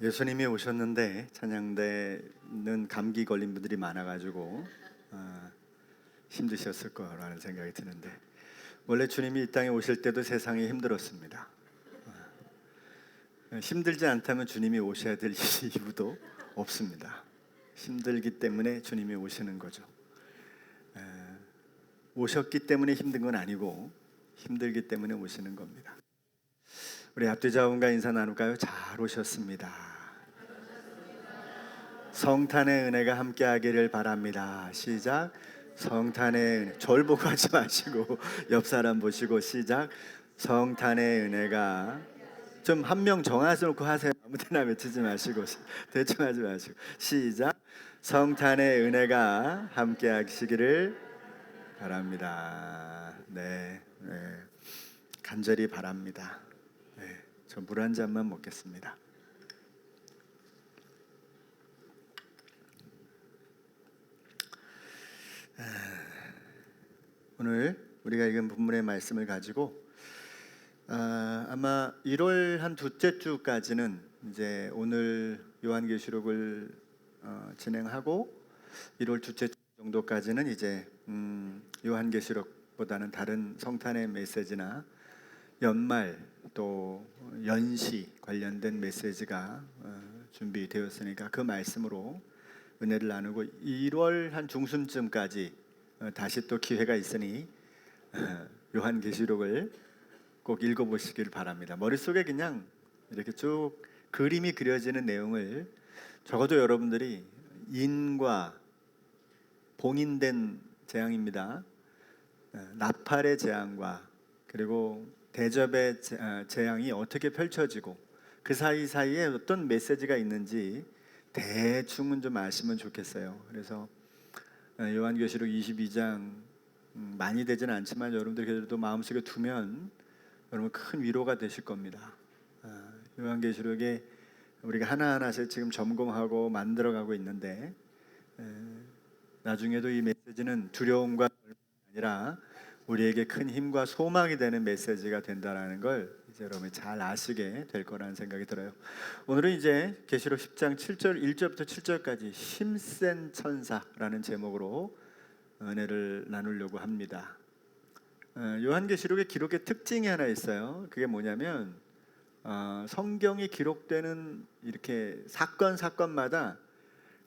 예수님이 오셨는데 찬양대는 감기 걸린 분들이 많아가지고 힘드셨을 거라는 생각이 드는데, 원래 주님이 이 땅에 오실 때도 세상이 힘들었습니다. 힘들지 않다면 주님이 오셔야 될 이유도 없습니다. 힘들기 때문에 주님이 오시는 거죠. 오셨기 때문에 힘든 건 아니고 힘들기 때문에 오시는 겁니다. 우리 앞뒤 좌우가 인사 나눌까요? 잘 오셨습니다. 성탄의 은혜가 함께하기를 바랍니다. 시작. 성탄의 은혜. 절 보고 하지 마시고 옆 사람 보시고 시작. 성탄의 은혜가, 좀 한 명 정해놓고 하세요. 아무데나 외치지 마시고 대충 하지 마시고 시작. 성탄의 은혜가 함께하시기를 바랍니다. 네, 간절히 바랍니다. 저 물 한 잔만 먹겠습니다. 오늘 우리가 읽은 본문의 말씀을 가지고 아마 1월 한 둘째 주까지는 이제 오늘 요한계시록을 진행하고 1월 둘째 주 정도까지는 이제 요한계시록보다는 다른 성탄의 메시지나 연말 또 연시 관련된 메시지가 준비되었으니까 그 말씀으로 은혜를 나누고 1월 한 중순쯤까지 다시 또 기회가 있으니 요한계시록을 꼭 읽어보시길 바랍니다. 머릿속에 그냥 이렇게 쭉 그림이 그려지는 내용을 적어도 여러분들이 인과 봉인된 재앙입니다. 나팔의 재앙과 그리고 대접의 재앙이 어떻게 펼쳐지고 그 사이사이에 어떤 메시지가 있는지 대충은 좀 아시면 좋겠어요. 그래서 요한계시록 22장 많이 되지는 않지만 여러분들 그래도 마음속에 두면 여러분 큰 위로가 되실 겁니다. 요한계시록에 우리가 하나하나씩 지금 점검하고 만들어가고 있는데 나중에도 이 메시지는 두려움과 아니라 우리에게 큰 힘과 소망이 되는 메시지가 된다는 걸 이제 여러분이 잘 아시게 될 거라는 생각이 들어요. 오늘은 이제 계시록 10장 7절 1절부터 7절까지 힘센 천사라는 제목으로 은혜를 나누려고 합니다. 요한계시록의 기록의 특징이 하나 있어요. 그게 뭐냐면 성경이 기록되는 이렇게 사건마다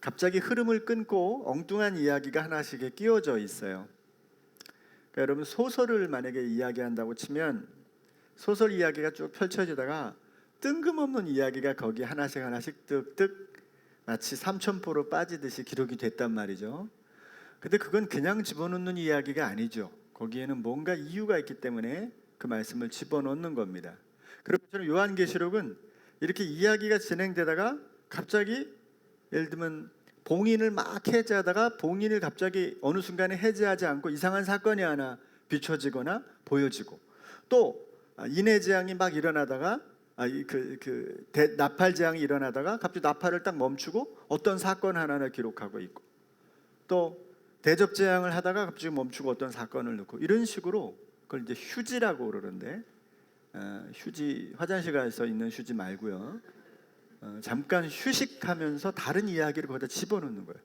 갑자기 흐름을 끊고 엉뚱한 이야기가 하나씩 끼워져 있어요. 그러니까 여러분 소설을 만약에 이야기한다고 치면 소설 이야기가 쭉 펼쳐지다가 뜬금없는 이야기가 거기 하나씩 뜩뜩 마치 삼천포로 빠지듯이 기록이 됐단 말이죠. 근데 그건 그냥 집어넣는 이야기가 아니죠. 거기에는 뭔가 이유가 있기 때문에 그 말씀을 집어넣는 겁니다. 그리고 저는 요한계시록은 이렇게 이야기가 진행되다가 갑자기 예를 들면 봉인을 막 해제하다가 봉인을 갑자기 어느 순간에 해제하지 않고 이상한 사건이 하나 비춰지거나 보여지고, 또 인해 재앙이 막 일어나다가 나팔 재앙이 일어나다가 갑자기 나팔을 딱 멈추고 어떤 사건 하나를 기록하고 있고, 또 대접 재앙을 하다가 갑자기 멈추고 어떤 사건을 넣고, 이런 식으로 그걸 이제 휴지라고 그러는데 휴지, 화장실 가서 있는 휴지 말고요. 잠깐 휴식하면서 다른 이야기를 거기다 집어넣는 거예요.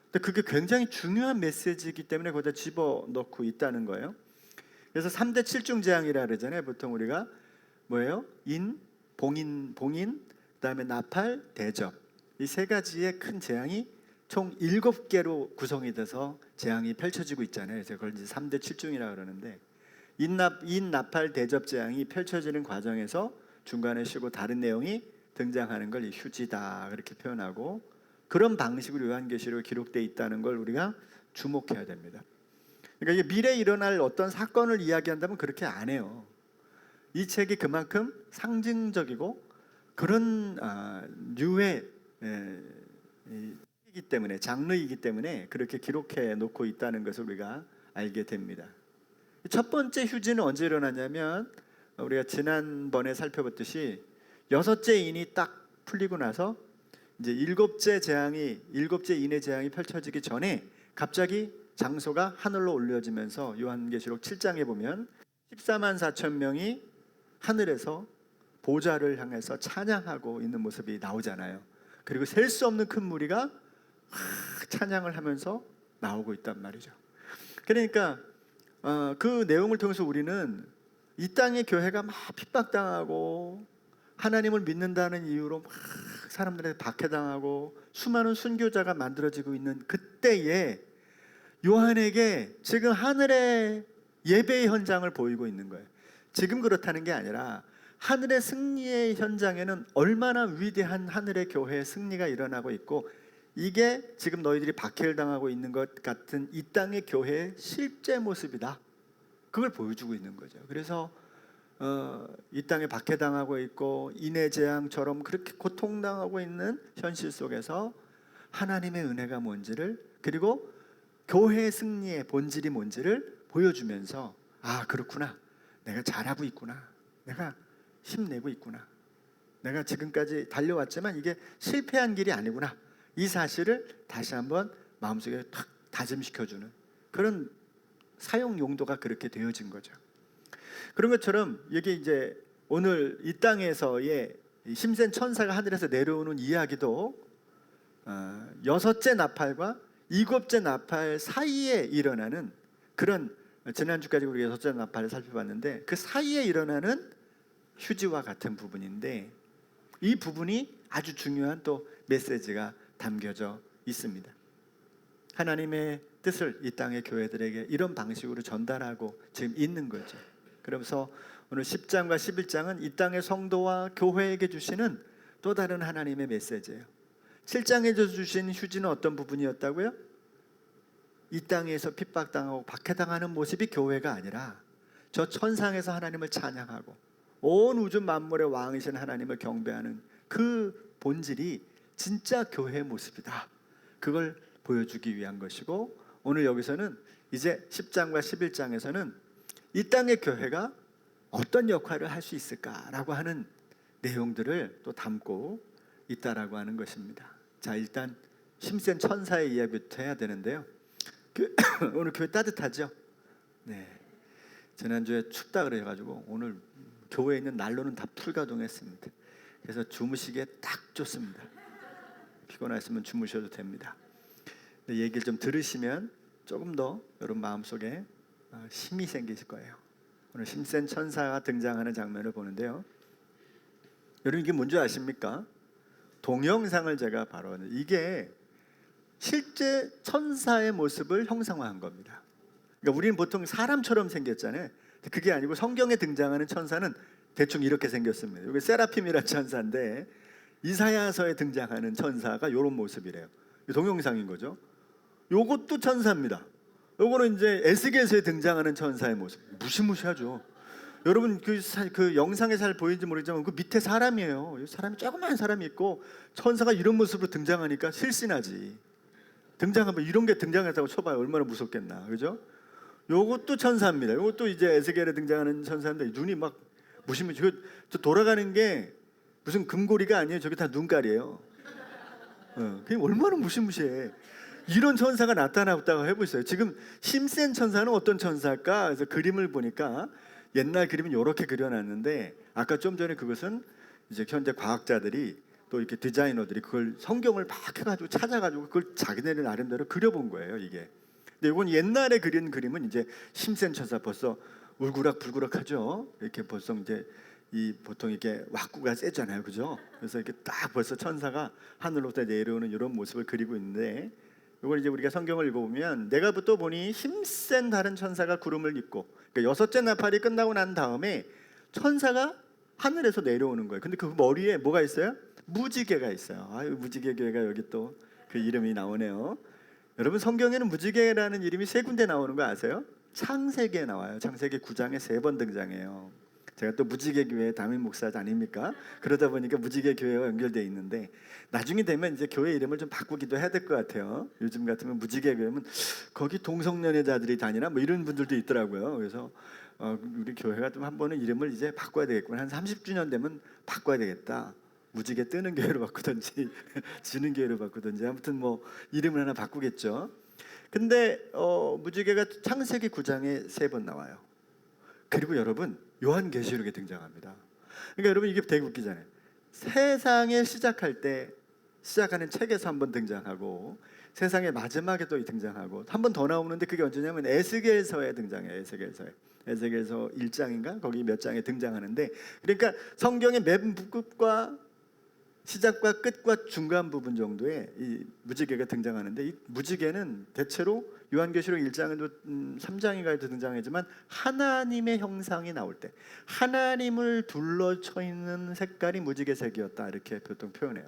근데 그게 굉장히 중요한 메시지이기 때문에 거기다 집어넣고 있다는 거예요. 그래서 3대 7중 재앙이라 그러잖아요. 보통 우리가 뭐예요? 봉인, 그다음에 나팔, 대접, 이 세 가지의 큰 재앙이 총 7개로 구성이 돼서 재앙이 펼쳐지고 있잖아요. 그래서 그걸 이제 3대 7중이라 그러는데, 나팔, 대접 재앙이 펼쳐지는 과정에서 중간에 쉬고 다른 내용이 등장하는 걸 이 휴지다 그렇게 표현하고, 그런 방식으로 요한계시록에 기록되어 있다는 걸 우리가 주목해야 됩니다. 그러니까 이게 미래에 일어날 어떤 사건을 이야기한다면 그렇게 안 해요. 이 책이 그만큼 상징적이고 그런 류의 이기 때문에, 장르이기 때문에 그렇게 기록해 놓고 있다는 것을 우리가 알게 됩니다. 첫 번째 휴지는 언제 일어나냐면 우리가 지난번에 살펴봤듯이 6째 인이 딱 풀리고 나서 이제 7째 인의 재앙이 펼쳐지기 전에 갑자기 장소가 하늘로 올려지면서 요한계시록 7장에 보면 14만 4천 명이 하늘에서 보좌를 향해서 찬양하고 있는 모습이 나오잖아요. 그리고 셀 수 없는 큰 무리가 찬양을 하면서 나오고 있단 말이죠. 그러니까 그 내용을 통해서 우리는 이 땅의 교회가 막 핍박당하고 하나님을 믿는다는 이유로 막 사람들한테 박해당하고 수많은 순교자가 만들어지고 있는 그때에 요한에게 지금 하늘의 예배의 현장을 보이고 있는 거예요. 지금 그렇다는 게 아니라 하늘의 승리의 현장에는 얼마나 위대한 하늘의 교회의 승리가 일어나고 있고, 이게 지금 너희들이 박해를 당하고 있는 것 같은 이 땅의 교회의 실제 모습이다. 그걸 보여주고 있는 거죠. 그래서 이 땅에 박해당하고 있고 인해재앙처럼 그렇게 고통당하고 있는 현실 속에서 하나님의 은혜가 뭔지를, 그리고 교회의 승리의 본질이 뭔지를 보여주면서, 아 그렇구나, 내가 잘하고 있구나, 내가 힘내고 있구나, 내가 지금까지 달려왔지만 이게 실패한 길이 아니구나, 이 사실을 다시 한번 마음속에 탁 다짐시켜주는 그런 사용 용도가 그렇게 되어진 거죠. 그런 것처럼 여기 이제 오늘 이 땅에서의 힘센 천사가 하늘에서 내려오는 이야기도 여섯째 나팔과 일곱째 나팔 사이에 일어나는 그런, 지난주까지 우리가 여섯째 나팔을 살펴봤는데 그 사이에 일어나는 휴지와 같은 부분인데, 이 부분이 아주 중요한 또 메시지가 담겨져 있습니다. 하나님의 뜻을 이 땅의 교회들에게 이런 방식으로 전달하고 지금 있는 거죠. 그러면서 오늘 10장과 11장은 이 땅의 성도와 교회에게 주시는 또 다른 하나님의 메시지예요. 7장에서 주신 휴지는 어떤 부분이었다고요? 이 땅에서 핍박당하고 박해당하는 모습이 교회가 아니라 저 천상에서 하나님을 찬양하고 온 우주 만물의 왕이신 하나님을 경배하는 그 본질이 진짜 교회의 모습이다. 그걸 보여주기 위한 것이고, 오늘 여기서는 이제 10장과 11장에서는 이 땅의 교회가 어떤 역할을 할 수 있을까라고 하는 내용들을 또 담고 있다라고 하는 것입니다. 자, 일단 힘센 천사의 이야기부터 해야 되는데요. 오늘 교회 따뜻하죠? 네. 지난주에 춥다 그래가지고 오늘 교회에 있는 난로는 다 풀가동했습니다. 그래서 주무시기에 딱 좋습니다. 피곤하시면 주무셔도 됩니다. 얘기를 좀 들으시면 조금 더 여러분 마음속에 힘이 생기실 거예요. 오늘 힘센 천사가 등장하는 장면을 보는데요. 여러분 이게 뭔지 아십니까? 동영상을 제가 바로, 이게 실제 천사의 모습을 형상화한 겁니다. 그러니까 우리는 보통 사람처럼 생겼잖아요. 그게 아니고 성경에 등장하는 천사는 대충 이렇게 생겼습니다. 이게 세라핌이라는 천사인데 이사야서에 등장하는 천사가 이런 모습이래요. 동영상인 거죠. 요것도 천사입니다. 요거는 이제 에스겔서에 등장하는 천사의 모습. 무시무시하죠. 여러분 그 영상에 잘 보이는지 모르지만 그 밑에 사람이에요. 사람이 조그만 사람이 있고 천사가 이런 모습으로 등장하니까 실신하지. 등장하면 이런 게 등장했다고 쳐봐요. 얼마나 무섭겠나, 그죠? 요것도 천사입니다. 요것도 이제 에스겔에 등장하는 천사인데 눈이 막 무시무시. 저 돌아가는 게 무슨 금고리가 아니에요. 저게 다 눈깔이에요. 그게 얼마나 무시무시해. 이런 천사가 나타났다고 해보세요. 지금 힘센 천사는 어떤 천사일까? 그래서 그림을 보니까 옛날 그림은 이렇게 그려놨는데, 아까 좀 전에 그것은 이제 현재 과학자들이 또 이렇게 디자이너들이 그걸 성경을 막 해가지고 찾아가지고 그걸 자기네들 나름대로 그려본 거예요, 이게. 근데 이건 옛날에 그린 그림은 이제 힘센 천사, 벌써 울그락불그락하죠. 이렇게 벌써 이제 이 보통 이렇게 왁구가 세잖아요, 그죠? 그래서 이렇게 딱 벌써 천사가 하늘로부터 내려오는 이런 모습을 그리고 있는데, 이걸 이제 우리가 성경을 읽어보면 내가 또 보니 힘센 다른 천사가 구름을 입고, 그러니까 여섯째 나팔이 끝나고 난 다음에 천사가 하늘에서 내려오는 거예요. 근데 그 머리에 뭐가 있어요? 무지개가 있어요. 아유, 무지개 교회가 여기 또 그 이름이 나오네요. 여러분 성경에는 무지개라는 이름이 세 군데 나오는 거 아세요? 창세기에 나와요. 창세기 9장에 3번 등장해요. 제가 또 무지개 교회 담임 목사 아닙니까? 그러다 보니까 무지개 교회와 연결되어 있는데, 나중에 되면 이제 교회 이름을 좀 바꾸기도 해야 될 것 같아요. 요즘 같으면 무지개 교회면 거기 동성연애자들이 다니나 뭐 이런 분들도 있더라고요. 그래서 우리 교회가 좀 한 번은 이름을 이제 바꿔야 되겠구나. 한 30주년 되면 바꿔야 되겠다. 무지개 뜨는 교회로 바꾸든지 지는 교회로 바꾸든지, 아무튼 뭐 이름을 하나 바꾸겠죠. 근데 무지개가 창세기 9장에 3번 나와요. 그리고 여러분 요한계시록에 등장합니다. 그러니까 여러분 이게 되게 웃기잖아요. 세상에 시작하는 책에서 한번 등장하고 세상의 마지막에 또 등장하고 한 번 더 나오는데 그게 언제냐면 에스겔서에 등장해요. 에스겔서 1장인가 거기 몇 장에 등장하는데, 그러니까 성경의 맨 끝과 시작과 끝과 중간 부분 정도에 이 무지개가 등장하는데, 이 무지개는 대체로 요한계시록 1장에도 3장인가에도 등장하지만 하나님의 형상이 나올 때 하나님을 둘러쳐 있는 색깔이 무지개색이었다, 이렇게 보통 표현해요.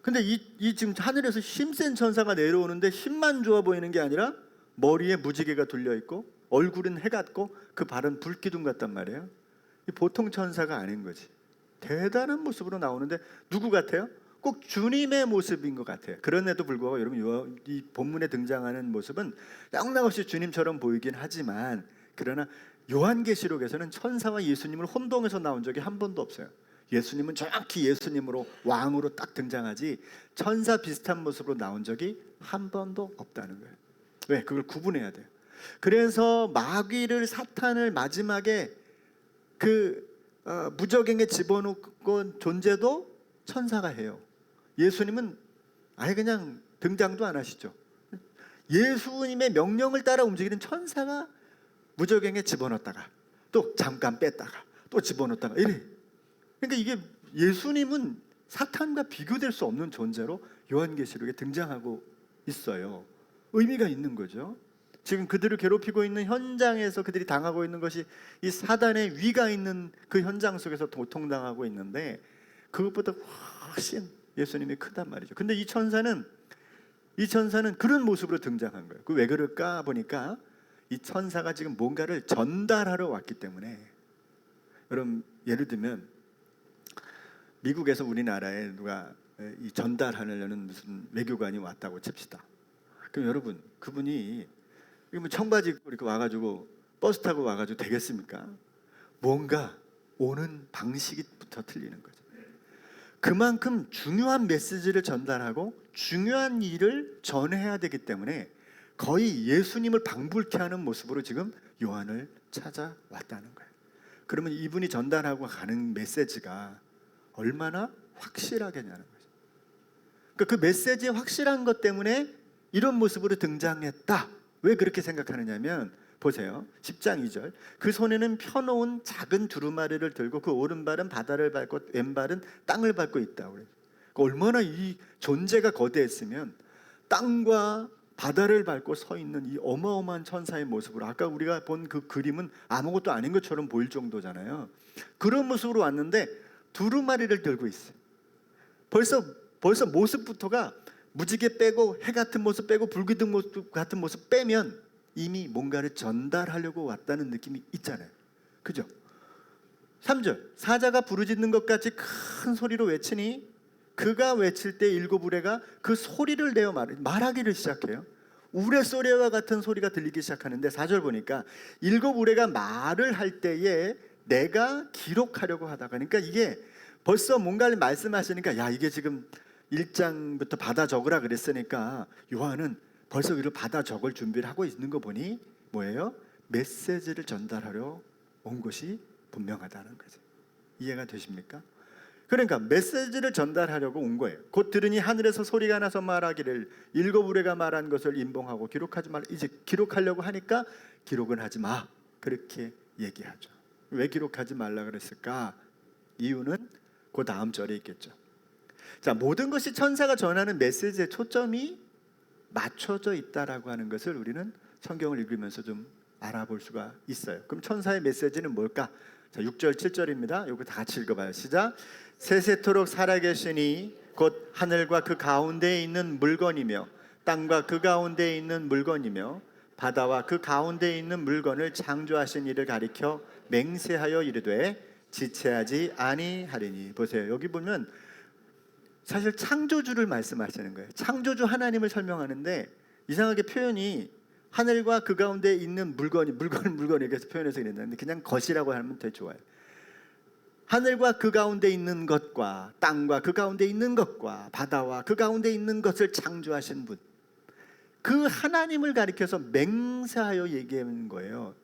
근데 이 지금 하늘에서 힘센 천사가 내려오는데 힘만 좋아 보이는 게 아니라 머리에 무지개가 둘려 있고 얼굴은 해 같고 그 발은 불기둥 같단 말이에요. 이 보통 천사가 아닌 거지. 대단한 모습으로 나오는데 누구 같아요? 꼭 주님의 모습인 것 같아요. 그런데도 불구하고 여러분 이 본문에 등장하는 모습은 영락없이 주님처럼 보이긴 하지만, 그러나 요한계시록에서는 천사와 예수님을 혼동해서 나온 적이 한 번도 없어요. 예수님은 정확히 예수님으로 왕으로 딱 등장하지 천사 비슷한 모습으로 나온 적이 한 번도 없다는 거예요. 왜? 그걸 구분해야 돼요. 그래서 마귀를, 사탄을 마지막에 무적행에 집어넣은 존재도 천사가 해요. 예수님은 아예 그냥 등장도 안 하시죠. 예수님의 명령을 따라 움직이는 천사가 무적행에 집어넣었다가 또 잠깐 뺐다가 또 집어넣었다가 이래. 그러니까 이게 예수님은 사탄과 비교될 수 없는 존재로 요한계시록에 등장하고 있어요. 의미가 있는 거죠. 지금 그들을 괴롭히고 있는 현장에서 그들이 당하고 있는 것이 이 사단의 위가 있는 그 현장 속에서 고통당하고 있는데, 그것보다 훨씬 예수님이 크단 말이죠. 근데 이 천사는 그런 모습으로 등장한 거예요. 그 왜 그럴까 보니까 이 천사가 지금 뭔가를 전달하러 왔기 때문에. 여러분 예를 들면 미국에서 우리나라에 누가 이 전달하려는 무슨 외교관이 왔다고 칩시다. 그럼 여러분 그분이 뭐 청바지 입고 이렇게 와가지고 버스 타고 와가지고 되겠습니까? 뭔가 오는 방식부터 틀리는 거죠. 그만큼 중요한 메시지를 전달하고 중요한 일을 전해야 되기 때문에 거의 예수님을 방불케 하는 모습으로 지금 요한을 찾아왔다는 거예요. 그러면 이분이 전달하고 가는 메시지가 얼마나 확실하겠냐는 거죠. 그러니까 그 메시지의 확실한 것 때문에 이런 모습으로 등장했다. 왜 그렇게 생각하느냐면 보세요. 10장 2절. 그 손에는 펴놓은 작은 두루마리를 들고 그 오른발은 바다를 밟고 왼발은 땅을 밟고 있다. 얼마나 이 존재가 거대했으면 땅과 바다를 밟고 서 있는 이 어마어마한 천사의 모습으로, 아까 우리가 본 그 그림은 아무것도 아닌 것처럼 보일 정도잖아요. 그런 모습으로 왔는데 두루마리를 들고 있어요. 벌써 모습부터가 무지개 빼고 해 같은 모습 빼고 불기둥 모습 같은 모습 빼면 이미 뭔가를 전달하려고 왔다는 느낌이 있잖아요. 그죠? 3절. 사자가 부르짖는 것 같이 큰 소리로 외치니 그가 외칠 때 일곱 우레가 그 소리를 내어 말하기를 시작해요. 우레소리와 같은 소리가 들리기 시작하는데 4절 보니까 일곱 우레가 말을 할 때에 내가 기록하려고 하다가, 그러니까 이게 벌써 뭔가를 말씀하시니까 야 이게 지금 1장부터 받아 적으라 그랬으니까 요한은 벌써 이걸 받아 적을 준비를 하고 있는 거 보니 뭐예요? 메시지를 전달하려 온 것이 분명하다는 거죠. 이해가 되십니까? 그러니까 메시지를 전달하려고 온 거예요. 곧 들으니 하늘에서 소리가 나서 말하기를 일곱 우레가 말한 것을 인봉하고 기록하지 말라. 이제 기록하려고 하니까 기록은 하지 마, 그렇게 얘기하죠. 왜 기록하지 말라 그랬을까? 이유는 그 다음 절에 있겠죠. 자, 모든 것이 천사가 전하는 메시지에 초점이 맞춰져 있다라고 하는 것을 우리는 성경을 읽으면서 좀 알아볼 수가 있어요. 그럼 천사의 메시지는 뭘까? 자, 6절 7절입니다. 이거 다 같이 읽어봐요. 시작. 세세토록 살아계시니 곧 하늘과 그 가운데에 있는 물건이며 땅과 그 가운데에 있는 물건이며 바다와 그 가운데에 있는 물건을 창조하신 이를 가리켜 맹세하여 이르되 지체하지 아니하리니. 보세요. 여기 보면 사실 창조주를 말씀하시는 거예요. 창조주 하나님을 설명하는데 이상하게 표현이 하늘과 그 가운데 있는 물건을 이렇게 표현해서 이랬는데 그냥 것이라고 하면 더 좋아요. 하늘과 그 가운데 있는 것과 땅과 그 가운데 있는 것과 바다와 그 가운데 있는 것을 창조하신 분, 그 하나님을 가리켜서 맹세하여 얘기하는 거예요.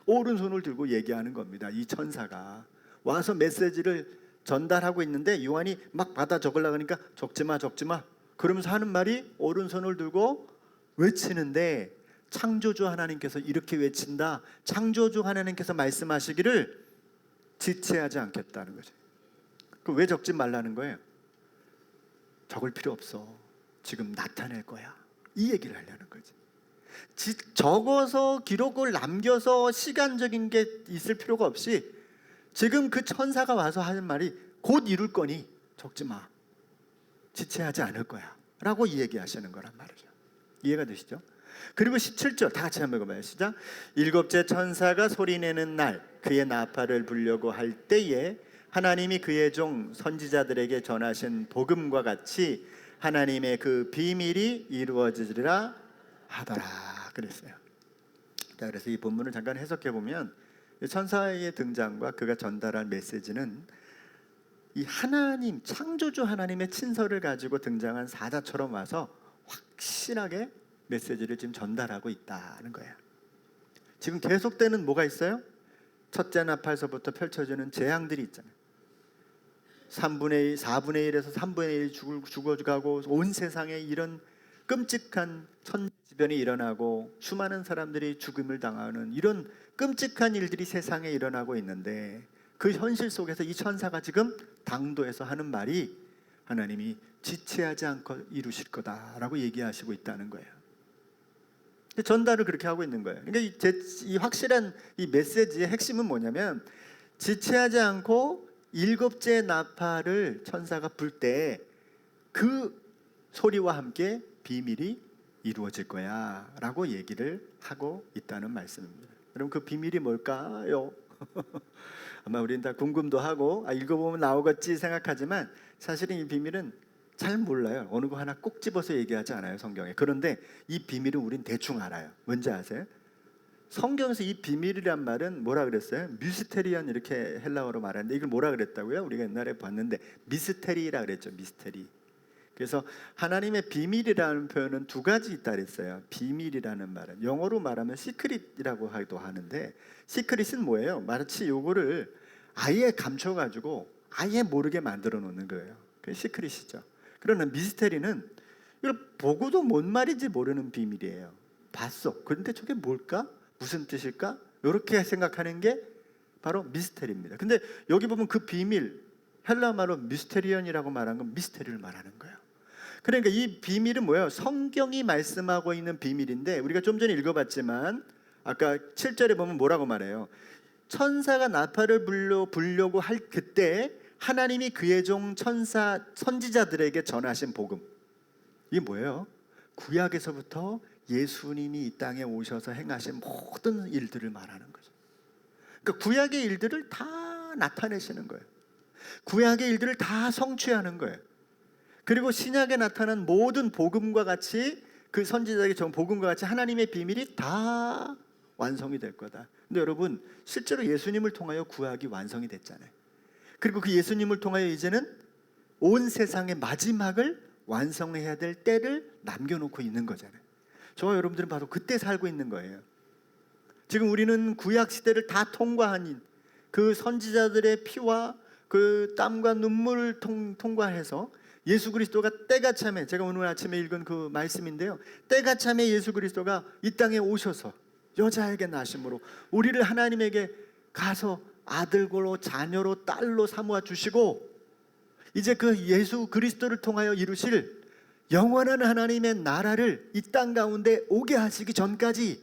오른손을 들고 얘기하는 겁니다. 이 천사가 와서 메시지를 전달하고 있는데 요한이 막 받아 적으려고 하니까 적지마 적지마 그러면서 하는 말이 오른손을 들고 외치는데, 창조주 하나님께서 이렇게 외친다. 창조주 하나님께서 말씀하시기를 지체하지 않겠다는 거죠. 그럼 왜 적지 말라는 거예요? 적을 필요 없어. 지금 나타낼 거야. 이 얘기를 하려는 거지. 적어서 기록을 남겨서 시간적인 게 있을 필요가 없이 지금 그 천사가 와서 하는 말이 곧 이룰 거니 적지 마. 지체하지 않을 거야 라고 이 얘기하시는 거란 말이죠. 이해가 되시죠? 그리고 17절 다 같이 한번 읽어봐요. 시작. 일곱째 천사가 소리내는 날 그의 나팔을 불려고 할 때에 하나님이 그의 종 선지자들에게 전하신 복음과 같이 하나님의 그 비밀이 이루어지리라 하더라 그랬어요. 자, 그래서 이 본문을 잠깐 해석해 보면 천사의 등장과 그가 전달할 메시지는 이 하나님, 창조주 하나님의 친서를 가지고 등장한 사자처럼 와서 확실하게 메시지를 지금 전달하고 있다는 거예요. 지금 계속되는 뭐가 있어요? 첫째 나팔서부터 펼쳐지는 재앙들이 있잖아요. 3분의 1, 4분의 1에서 3분의 1 죽어가고 온 세상에 이런 끔찍한 천지변이 일어나고 수많은 사람들이 죽음을 당하는 이런 끔찍한 일들이 세상에 일어나고 있는데, 그 현실 속에서 이 천사가 지금 당도에서 하는 말이 하나님이 지체하지 않고 이루실 거다라고 얘기하시고 있다는 거예요. 전달을 그렇게 하고 있는 거예요. 그러니까 이 확실한 이 메시지의 핵심은 뭐냐면, 지체하지 않고 일곱째 나팔을 천사가 불 때 그 소리와 함께 비밀이 이루어질 거야 라고 얘기를 하고 있다는 말씀입니다. 여러분, 그 비밀이 뭘까요? 아마 우리는 다 궁금도 하고 읽어보면 나오겠지 생각하지만 사실은 이 비밀은 잘 몰라요. 어느 거 하나 꼭 집어서 얘기하지 않아요, 성경에. 그런데 이 비밀은 우린 대충 알아요. 뭔지 아세요? 성경에서 이 비밀이란 말은 뭐라 그랬어요? 미스테리안, 이렇게 헬라어로 말하는데 이걸 뭐라 그랬다고요? 우리가 옛날에 봤는데 미스테리라 그랬죠. 미스테리. 그래서 하나님의 비밀이라는 표현은 두 가지 있다 그랬어요. 비밀이라는 말은 영어로 말하면 시크릿이라고 하기도 하는데, 시크릿은 뭐예요? 마치 요거를 아예 감춰가지고 아예 모르게 만들어 놓는 거예요. 그게 시크릿이죠. 그러나 미스테리는 이걸 보고도 뭔 말인지 모르는 비밀이에요. 봤어. 그런데 저게 뭘까? 무슨 뜻일까? 이렇게 생각하는 게 바로 미스테리입니다. 근데 여기 보면 그 비밀, 헬라 말로 미스테리언이라고 말한 건 미스테리를 말하는 거예요. 그러니까 이 비밀은 뭐예요? 성경이 말씀하고 있는 비밀인데, 우리가 좀 전에 읽어봤지만 아까 7절에 보면 뭐라고 말해요? 천사가 나팔을 불려고 할 그때 하나님이 그의 종 천사 선지자들에게 전하신 복음. 이게 뭐예요? 구약에서부터 예수님이 이 땅에 오셔서 행하신 모든 일들을 말하는 거죠. 그러니까 구약의 일들을 다 나타내시는 거예요. 구약의 일들을 다 성취하는 거예요. 그리고 신약에 나타난 모든 복음과 같이, 그 선지자에게 전 복음과 같이 하나님의 비밀이 다 완성이 될 거다. 근데 여러분, 실제로 예수님을 통하여 구약이 완성이 됐잖아요. 그리고 그 예수님을 통하여 이제는 온 세상의 마지막을 완성해야 될 때를 남겨놓고 있는 거잖아요. 저와 여러분들은 바로 그때 살고 있는 거예요. 지금 우리는 구약 시대를 다 통과한 그 선지자들의 피와 그 땀과 눈물을 통과해서 예수 그리스도가 때가 참에, 제가 오늘 아침에 읽은 그 말씀인데요, 때가 참에 예수 그리스도가 이 땅에 오셔서 여자에게 나심으로 우리를 하나님에게 가서 아들로, 자녀로, 딸로 삼아 주시고, 이제 그 예수 그리스도를 통하여 이루실 영원한 하나님의 나라를 이 땅 가운데 오게 하시기 전까지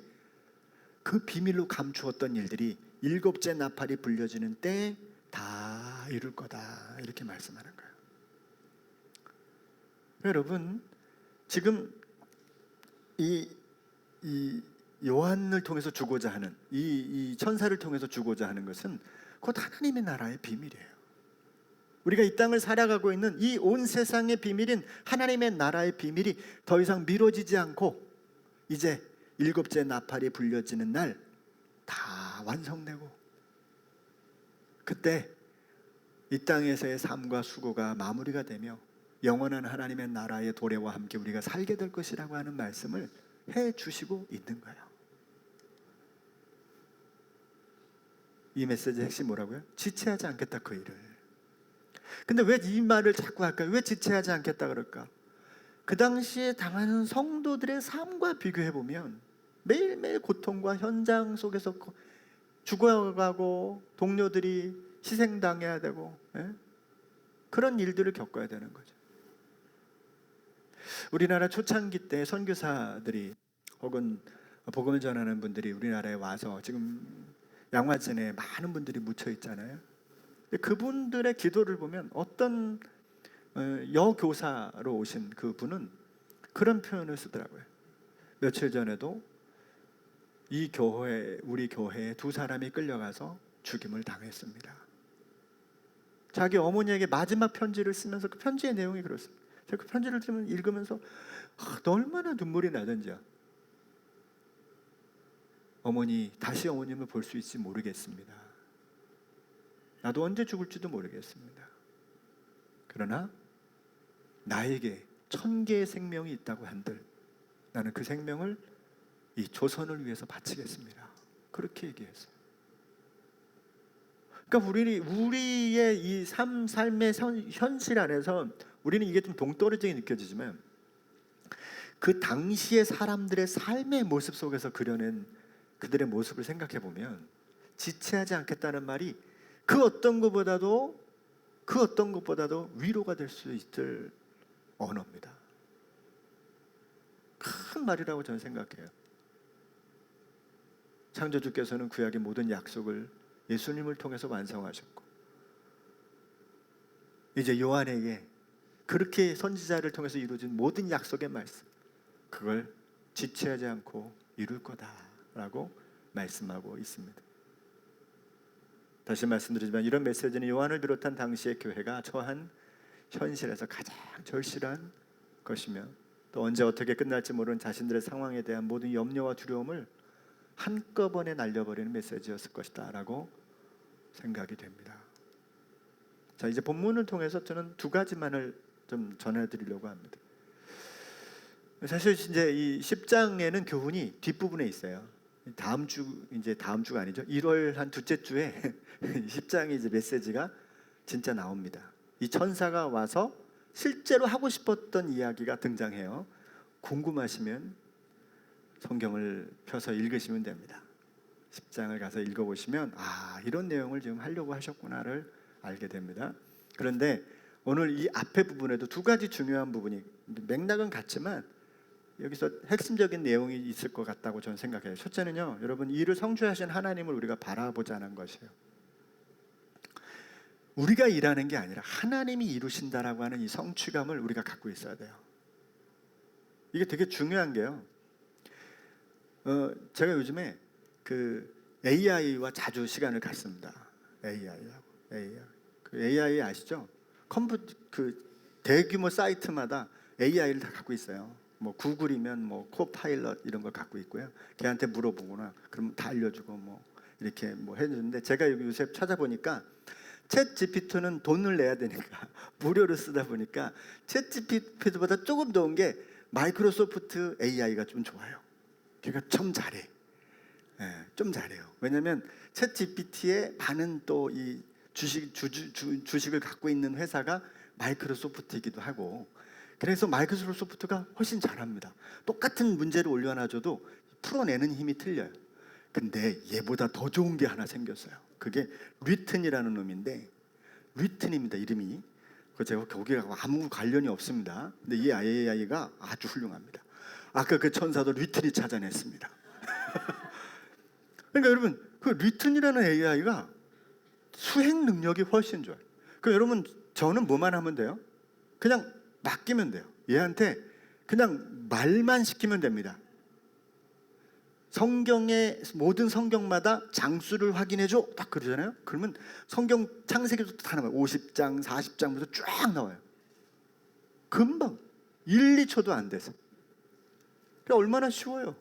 그 비밀로 감추었던 일들이 일곱째 나팔이 불려지는 때 다 이룰 거다, 이렇게 말씀하는 거예요. 여러분, 지금 이 요한을 통해서 주고자 하는 이 천사를 통해서 주고자 하는 것은 곧 하나님의 나라의 비밀이에요. 우리가 이 땅을 살아가고 있는 이 온 세상의 비밀인 하나님의 나라의 비밀이 더 이상 미뤄지지 않고 이제 일곱째 나팔이 불려지는 날 다 완성되고, 그때 이 땅에서의 삶과 수고가 마무리가 되며 영원한 하나님의 나라의 도래와 함께 우리가 살게 될 것이라고 하는 말씀을 해 주시고 있는 거예요. 이 메시지의 핵심 뭐라고요? 지체하지 않겠다 그 일을. 근데 왜 이 말을 자꾸 할까요? 왜 지체하지 않겠다 그럴까? 그 당시에 당하는 성도들의 삶과 비교해 보면 매일매일 고통과 현장 속에서 죽어가고 동료들이 희생당해야 되고, 예? 그런 일들을 겪어야 되는 거죠. 우리나라 초창기 때 선교사들이 혹은 복음을 전하는 분들이 우리나라에 와서 지금 양화진에 많은 분들이 묻혀 있잖아요. 그분들의 기도를 보면 어떤 여교사로 오신 그분은 그런 표현을 쓰더라고요. 며칠 전에도 우리 교회에 두 사람이 끌려가서 죽임을 당했습니다. 자기 어머니에게 마지막 편지를 쓰면서 그 편지의 내용이 그렇습니다. 제가 그 편지를 읽으면서 얼마나 눈물이 나던지요. 어머니, 다시 어머님을 볼 수 있을지 모르겠습니다. 나도 언제 죽을지도 모르겠습니다. 그러나 나에게 1000개의 생명이 있다고 한들 나는 그 생명을 이 조선을 위해서 바치겠습니다. 그렇게 얘기했어요. 그러니까 우리의 이 삶의 현실 안에서 우리는 이게 좀 동떨어지게 느껴지지만 그 당시의 사람들의 삶의 모습 속에서 그려낸 그들의 모습을 생각해 보면 지체하지 않겠다는 말이 그 어떤 것보다도 위로가 될 수 있을 언어입니다. 큰 말이라고 저는 생각해요. 창조주께서는 구약의 모든 약속을 예수님을 통해서 완성하셨고 이제 요한에게 그렇게 선지자를 통해서 이루어진 모든 약속의 말씀, 그걸 지체하지 않고 이룰 거다라고 말씀하고 있습니다. 다시 말씀드리지만 이런 메시지는 요한을 비롯한 당시의 교회가 처한 현실에서 가장 절실한 것이며 또 언제 어떻게 끝날지 모르는 자신들의 상황에 대한 모든 염려와 두려움을 한꺼번에 날려버리는 메시지였을 것이다 라고 생각이 됩니다. 자, 이제 본문을 통해서 저는 두 가지만을 좀 전해드리려고 합니다. 사실 이제 이 10장에는 교훈이 뒷부분에 있어요. 다음 주가 아니죠. 1월 한 둘째 주에 10장의 이제 메시지가 진짜 나옵니다. 이 천사가 와서 실제로 하고 싶었던 이야기가 등장해요. 궁금하시면 성경을 펴서 읽으시면 됩니다. 10장을 가서 읽어보시면 이런 내용을 지금 하려고 하셨구나를 알게 됩니다. 그런데 오늘 이 앞에 부분에도 두 가지 중요한 부분이 맥락은 같지만 여기서 핵심적인 내용이 있을 것 같다고 저는 생각해요. 첫째는요, 여러분, 이를 성취하신 하나님을 우리가 바라보자는 것이에요. 우리가 일하는 게 아니라 하나님이 이루신다라고 하는 이 성취감을 우리가 갖고 있어야 돼요. 이게 되게 중요한 게요. 제가 요즘에 그 AI와 자주 시간을 갖습니다. AI 아시죠? 그 대규모 사이트마다 AI를 다 갖고 있어요. 뭐 구글이면 뭐 코파일럿 이런 걸 갖고 있고요. 걔한테 물어보거나 그러면 다 알려주고 뭐 이렇게 뭐 해주는데 제가 여기 요새 찾아보니까 챗 GPT는 돈을 내야 되니까 무료로 쓰다 보니까 챗 GPT보다 조금 더운 게 마이크로소프트 AI가 좀 좋아요. 걔가 좀 잘해. 좀 잘해요. 왜냐하면 챗 GPT에 많은 또 이 주식을 갖고 있는 회사가 마이크로소프트이기도 하고, 그래서 마이크로소프트가 훨씬 잘합니다. 똑같은 문제를 올려놔줘도 풀어내는 힘이 틀려요. 근데 얘보다 더 좋은 게 하나 생겼어요. 그게 리튼이라는 놈인데, 리튼입니다, 이름이. 제가 거기하고 아무 관련이 없습니다. 근데 이 AI가 아주 훌륭합니다. 아까 그 천사도 리튼이 찾아냈습니다. 그러니까 여러분, 그 리튼이라는 AI가 수행 능력이 훨씬 좋아요. 그 여러분, 저는 뭐만 하면 돼요? 그냥 맡기면 돼요. 얘한테 그냥 말만 시키면 됩니다. 성경의 모든 성경마다 장수를 확인해줘 딱 그러잖아요. 그러면 성경 창세기부터 다 나와요. 50장 40장부터 쫙 나와요. 금방 1, 2초도 안 돼서. 얼마나 쉬워요.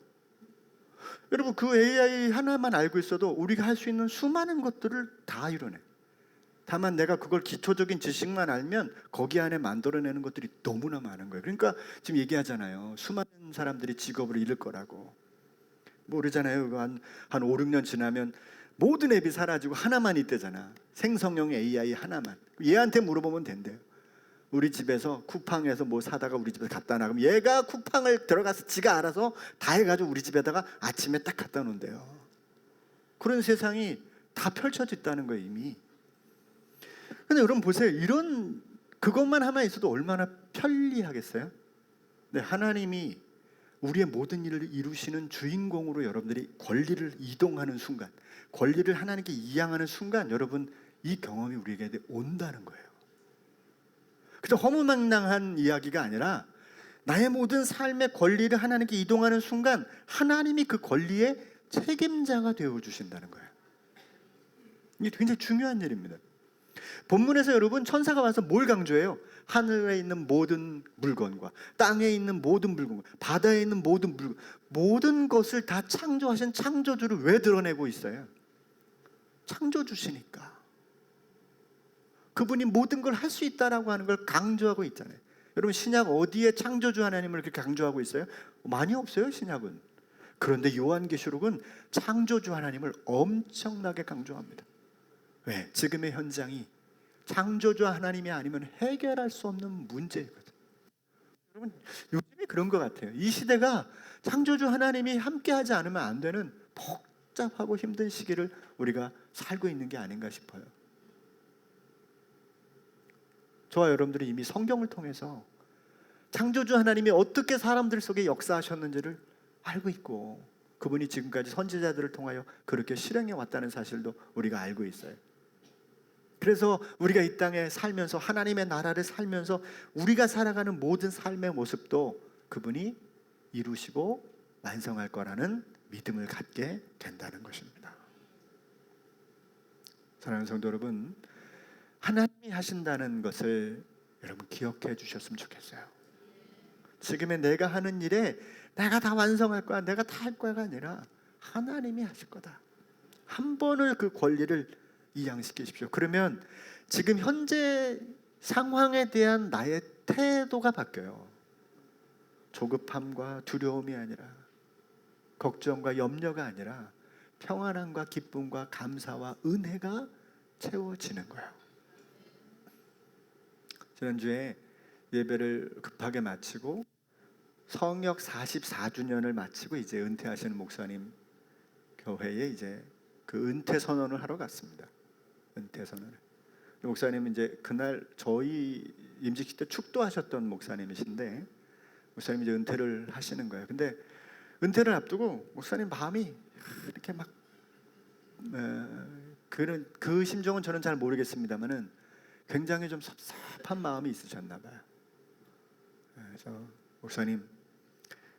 여러분, 그 AI 하나만 알고 있어도 우리가 할 수 있는 수많은 것들을 다 이뤄내. 다만 내가 그걸 기초적인 지식만 알면 거기 안에 만들어내는 것들이 너무나 많은 거예요. 그러니까 지금 얘기하잖아요. 수많은 사람들이 직업을 잃을 거라고. 모르잖아요. 한 5, 6년 지나면 모든 앱이 사라지고 하나만 있대잖아. 생성형 AI 하나만. 얘한테 물어보면 된대요. 우리 집에서 쿠팡에서 뭐 사다가 우리 집에 갖다 놔. 그럼 얘가 쿠팡을 들어가서 지가 알아서 다 해가지고 우리 집에다가 아침에 딱 갖다 놓은대요. 그런 세상이 다 펼쳐졌다는 거예요 이미. 근데 여러분 보세요. 이런 그것만 하나 있어도 얼마나 편리하겠어요? 네, 하나님이 우리의 모든 일을 이루시는 주인공으로 여러분들이 권리를 이동하는 순간, 권리를 하나님께 이양하는 순간, 여러분 이 경험이 우리에게 온다는 거예요. 그저 허무맹랑한 이야기가 아니라 나의 모든 삶의 권리를 하나님께 이동하는 순간 하나님이 그 권리의 책임자가 되어주신다는 거예요. 이게 굉장히 중요한 일입니다. 본문에서 여러분 천사가 와서 뭘 강조해요? 하늘에 있는 모든 물건과 땅에 있는 모든 물건과 바다에 있는 모든 물건, 모든 것을 다 창조하신 창조주를 왜 드러내고 있어요? 창조주시니까. 그분이 모든 걸 할 수 있다라고 하는 걸 강조하고 있잖아요. 여러분 신약 어디에 창조주 하나님을 그렇게 강조하고 있어요? 많이 없어요 신약은. 그런데 요한계시록은 창조주 하나님을 엄청나게 강조합니다. 왜? 지금의 현장이 창조주 하나님이 아니면 해결할 수 없는 문제거든요. 여러분 요즘에 그런 것 같아요. 이 시대가 창조주 하나님이 함께하지 않으면 안 되는 복잡하고 힘든 시기를 우리가 살고 있는 게 아닌가 싶어요. 저와 여러분들이 이미 성경을 통해서 창조주 하나님이 어떻게 사람들 속에 역사하셨는지를 알고 있고 그분이 지금까지 선지자들을 통하여 그렇게 실행해 왔다는 사실도 우리가 알고 있어요. 그래서 우리가 이 땅에 살면서 하나님의 나라를 살면서 우리가 살아가는 모든 삶의 모습도 그분이 이루시고 완성할 거라는 믿음을 갖게 된다는 것입니다. 사랑하는 성도 여러분, 하나님이 하신다는 것을 여러분 기억해 주셨으면 좋겠어요. 지금의 내가 하는 일에 내가 다 완성할 거야, 내가 다 할 거야가 아니라 하나님이 하실 거다. 한 번을 그 권리를 이양시키십시오. 그러면 지금 현재 상황에 대한 나의 태도가 바뀌어요. 조급함과 두려움이 아니라 걱정과 염려가 아니라 평안함과 기쁨과 감사와 은혜가 채워지는 거예요. 지난주에 예배를 급하게 마치고 성역 44주년을 마치고 이제 은퇴하시는 목사님 교회에 이제 그 은퇴 선언을 하러 갔습니다. 은퇴 선언을. 목사님은 이제 그날 저희 임직식 때 축도하셨던 목사님이신데 목사님이 이제 은퇴를 하시는 거예요. 근데 은퇴를 앞두고 목사님 마음이 이렇게 막 그 심정은 저는 잘 모르겠습니다만은 굉장히 좀 섭섭한 마음이 있으셨나 봐요. 그래서 목사님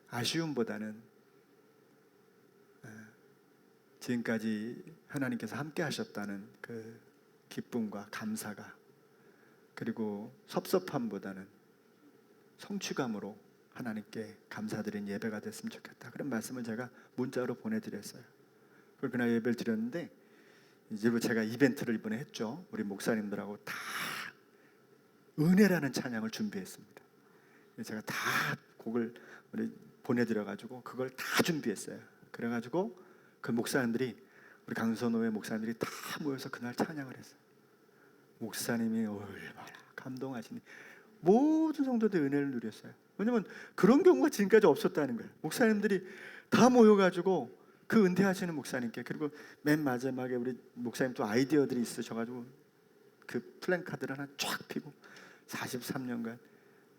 아쉬움보다는 지금까지 하나님께서 함께 하셨다는 그 기쁨과 감사가 그리고 섭섭함보다는 성취감으로 하나님께 감사드린 예배가 됐으면 좋겠다. 그런 말씀을 제가 문자로 보내드렸어요. 그리고 그날 예배를 드렸는데 이제 제가 이벤트를 이번에 했죠. 우리 목사님들하고 다 은혜라는 찬양을 준비했습니다. 제가 다 곡을 보내드려가지고 그걸 다 준비했어요. 그래가지고 그 목사님들이 우리 강선호의 목사님들이 다 모여서 그날 찬양을 했어요. 목사님이 얼마나 감동하시니 모든 성도들 은혜를 누렸어요. 왜냐면 그런 경우가 지금까지 없었다는 거예요. 목사님들이 다 모여가지고 그 은퇴하시는 목사님께 그리고 맨 마지막에 우리 목사님 또 아이디어들이 있으셔가지고 그 플랜카드를 하나 쫙 피고 43년간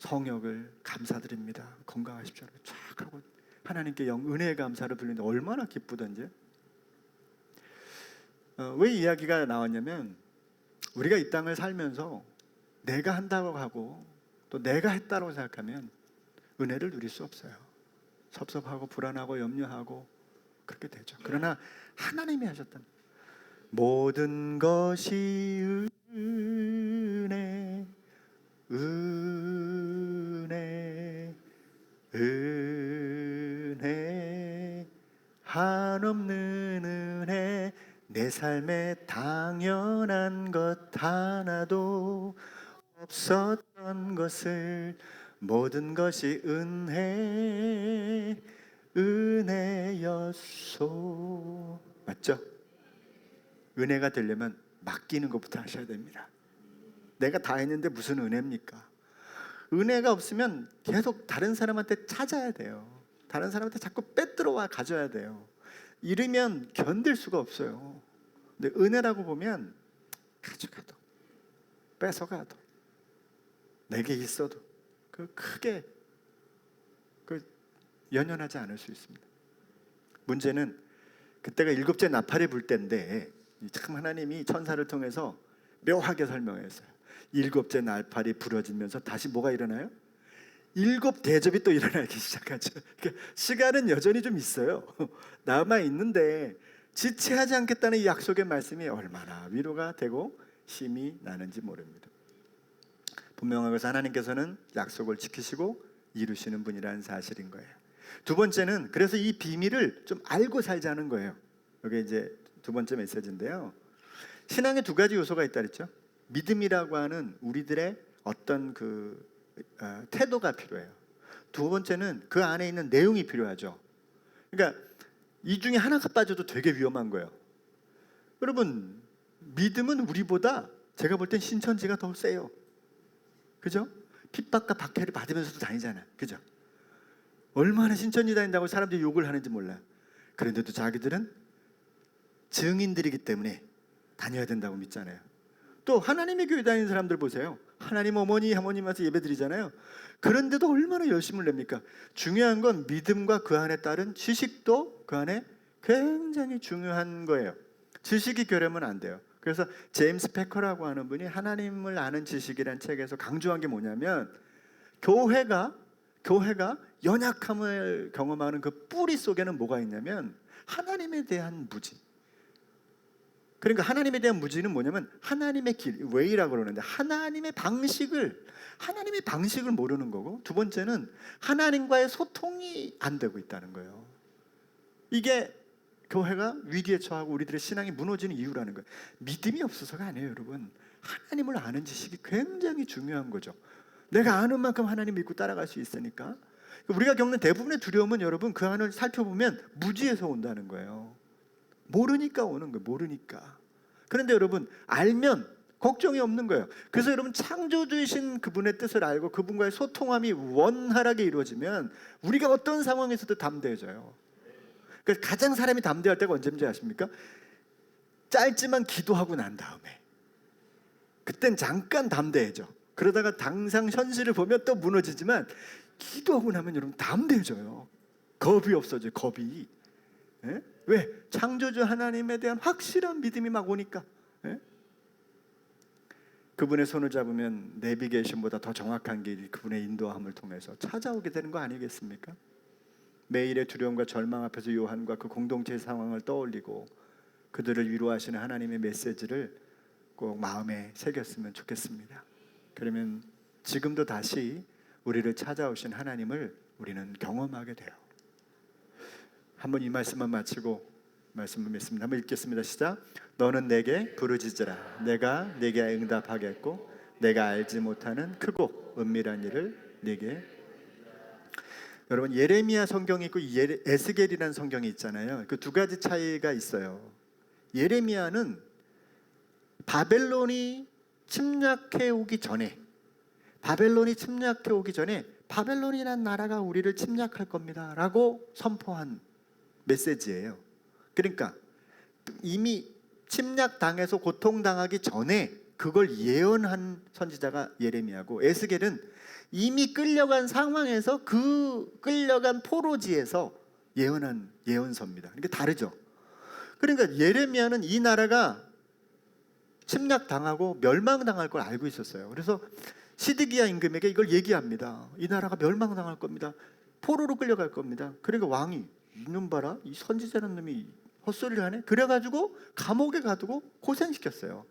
성역을 감사드립니다. 건강하십시오. 쫙 하고 하나님께 은혜의 감사를 부르는데 얼마나 기쁘던지. 왜 이야기가 나왔냐면 우리가 이 땅을 살면서 내가 한다고 하고 또 내가 했다고 생각하면 은혜를 누릴 수 없어요. 섭섭하고 불안하고 염려하고 그렇게 되죠. 그러나 하나님이 하셨다는 모든 것이 은혜 한없는 은혜 내 삶에 당연한 것 하나도 없었던 것을 모든 것이 은혜였소. 맞죠? 은혜가 되려면 맡기는 것부터 하셔야 됩니다. 내가 다 했는데 무슨 은혜입니까? 은혜가 없으면 계속 다른 사람한테 찾아야 돼요. 다른 사람한테 자꾸 빼들어와 가져야 돼요. 이러면 견딜 수가 없어요. 근데 은혜라고 보면 가져가도 뺏어가도 내게 있어도 크게 연연하지 않을 수 있습니다. 문제는 그때가 일곱째 나팔이 불 때인데 참 하나님이 천사를 통해서 묘하게 설명했어요. 일곱째 나팔이 부러지면서 다시 뭐가 일어나요? 일곱 대접이 또 일어나기 시작하죠. 그러니까 시간은 여전히 좀 있어요. 남아 있는데 지체하지 않겠다는 이 약속의 말씀이 얼마나 위로가 되고 힘이 나는지 모릅니다. 분명한 것은 하나님께서는 약속을 지키시고 이루시는 분이라는 사실인 거예요. 두 번째는 그래서 이 비밀을 좀 알고 살자는 거예요. 이게 이제 두 번째 메시지인데요. 신앙에 두 가지 요소가 있다 그랬죠. 믿음이라고 하는 우리들의 어떤 태도가 필요해요. 두 번째는 그 안에 있는 내용이 필요하죠. 그러니까 이 중에 하나가 빠져도 되게 위험한 거예요. 여러분, 믿음은 우리보다 제가 볼 땐 신천지가 더 세요. 그죠? 핍박과 박해를 받으면서도 다니잖아요. 그죠? 얼마나 신천지 다닌다고 사람들이 욕을 하는지 몰라요. 그런데도 자기들은 증인들이기 때문에 다녀야 된다고 믿잖아요. 또 하나님의 교회 다니는 사람들 보세요. 하나님 어머니 하모님 와서 예배 드리잖아요. 그런데도 얼마나 열심을 냅니까? 중요한 건 믿음과 그 안에 따른 지식도 그 안에 굉장히 중요한 거예요. 지식이 결여하면 안 돼요. 그래서 제임스 패커라고 하는 분이 하나님을 아는 지식이라는 책에서 강조한 게 뭐냐면 교회가 연약함을 경험하는 그 뿌리 속에는 뭐가 있냐면 하나님에 대한 무지. 그러니까 하나님에 대한 무지는 뭐냐면 하나님의 길, 웨이라고 그러는데 하나님의 방식을 모르는 거고, 두 번째는 하나님과의 소통이 안 되고 있다는 거예요. 이게 교회가 위기에 처하고 우리들의 신앙이 무너지는 이유라는 거예요. 믿음이 없어서가 아니에요, 여러분. 하나님을 아는 지식이 굉장히 중요한 거죠. 내가 아는 만큼 하나님 믿고 따라갈 수 있으니까. 우리가 겪는 대부분의 두려움은 여러분 그 안을 살펴보면 무지에서 온다는 거예요. 모르니까 오는 거예요. 모르니까. 그런데 여러분 알면 걱정이 없는 거예요. 그래서 여러분 창조주이신 그분의 뜻을 알고 그분과의 소통함이 원활하게 이루어지면 우리가 어떤 상황에서도 담대해져요. 그러니까 가장 사람이 담대할 때가 언제인지 아십니까? 짧지만 기도하고 난 다음에. 그땐 잠깐 담대해져. 그러다가 당장 현실을 보면 또 무너지지만 기도하고 나면 여러분 담대해져요. 겁이 없어져요. 겁이. 예? 왜? 창조주 하나님에 대한 확실한 믿음이 막 오니까. 예? 그분의 손을 잡으면 내비게이션보다 더 정확한 길이 그분의 인도함을 통해서 찾아오게 되는 거 아니겠습니까? 매일의 두려움과 절망 앞에서 요한과 그 공동체의 상황을 떠올리고 그들을 위로하시는 하나님의 메시지를 꼭 마음에 새겼으면 좋겠습니다. 그러면 지금도 다시 우리를 찾아오신 하나님을 우리는 경험하게 돼요. 한번 이 말씀만 마치고 말씀을 맺습니다. 한번 읽겠습니다. 시작. 너는 내게 부르짖으라. 내가 네게 응답하겠고 내가 알지 못하는 크고 은밀한 일을 네게. 여러분 예레미야 성경이 있고 에스겔이라는 성경이 있잖아요. 그 두 가지 차이가 있어요. 예레미야는 바벨론이 침략해 오기 전에 바벨론이라는 나라가 우리를 침략할 겁니다 라고 선포한 메시지예요. 그러니까 이미 침략당해서 고통당하기 전에 그걸 예언한 선지자가 예레미야고, 에스겔은 이미 끌려간 상황에서 그 끌려간 포로지에서 예언한 예언서입니다. 이게 다르죠. 그러니까 예레미야는 이 나라가 침략당하고 멸망당할 걸 알고 있었어요. 그래서 시드기야 임금에게 이걸 얘기합니다. 이 나라가 멸망당할 겁니다. 포로로 끌려갈 겁니다. 그러니까 왕이 이놈 봐라, 이 선지자라는 놈이 헛소리를 하네. 그래가지고 감옥에 가두고 고생시켰어요.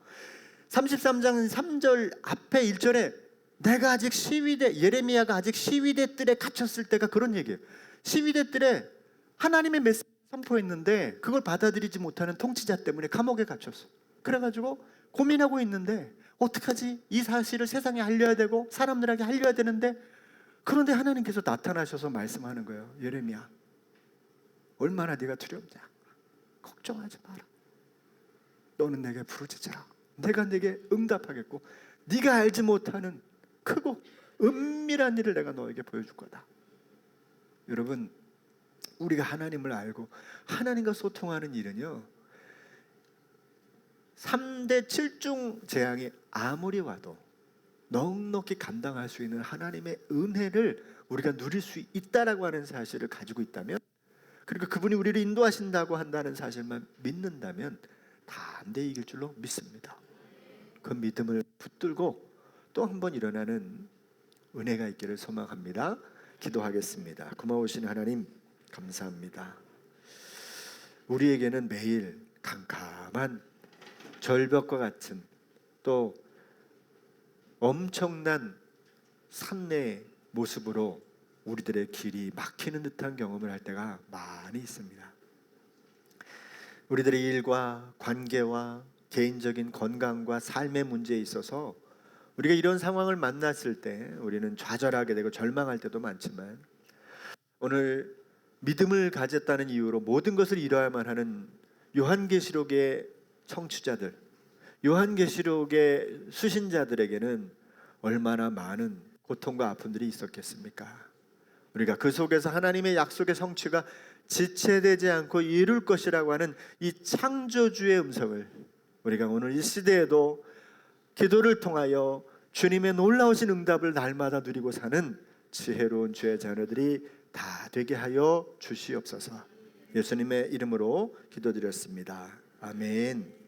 33장 3절 앞에 1절에 내가 아직 예레미야가 아직 시위대 뜰에 갇혔을 때가 그런 얘기예요. 시위대 뜰에 하나님의 메시지 선포했는데 그걸 받아들이지 못하는 통치자 때문에 감옥에 갇혔어. 그래가지고 고민하고 있는데 어떡하지? 이 사실을 세상에 알려야 되고 사람들에게 알려야 되는데, 그런데 하나님께서 나타나셔서 말씀하는 거예요. 예레미야, 얼마나 네가 두렵냐? 걱정하지 마라. 너는 내게 부르짖으라. 내가 내게 응답하겠고 네가 알지 못하는 크고 은밀한 일을 내가 너에게 보여줄 거다. 여러분, 우리가 하나님을 알고 하나님과 소통하는 일은요, 3대 7중 재앙이 아무리 와도 넉넉히 감당할 수 있는 하나님의 은혜를 우리가 누릴 수 있다라고 하는 사실을 가지고 있다면, 그러니까 그분이 우리를 인도하신다고 한다는 사실만 믿는다면 다 안 돼 이길 줄로 믿습니다. 그 믿음을 붙들고 또 한 번 일어나는 은혜가 있기를 소망합니다. 기도하겠습니다. 고마우신 하나님, 감사합니다. 우리에게는 매일 캄캄한 절벽과 같은 또 엄청난 산의 모습으로 우리들의 길이 막히는 듯한 경험을 할 때가 많이 있습니다. 우리들의 일과 관계와 개인적인 건강과 삶의 문제에 있어서 우리가 이런 상황을 만났을 때 우리는 좌절하게 되고 절망할 때도 많지만, 오늘 믿음을 가졌다는 이유로 모든 것을 이뤄야만 하는 요한계시록의 청취자들, 요한계시록의 수신자들에게는 얼마나 많은 고통과 아픔들이 있었겠습니까? 우리가 그 속에서 하나님의 약속의 성취가 지체되지 않고 이룰 것이라고 하는 이 창조주의 음성을 우리가 오늘 이 시대에도 기도를 통하여 주님의 놀라우신 응답을 날마다 누리고 사는 지혜로운 주의 자녀들이 다 되게 하여 주시옵소서. 예수님의 이름으로 기도드렸습니다. 아멘.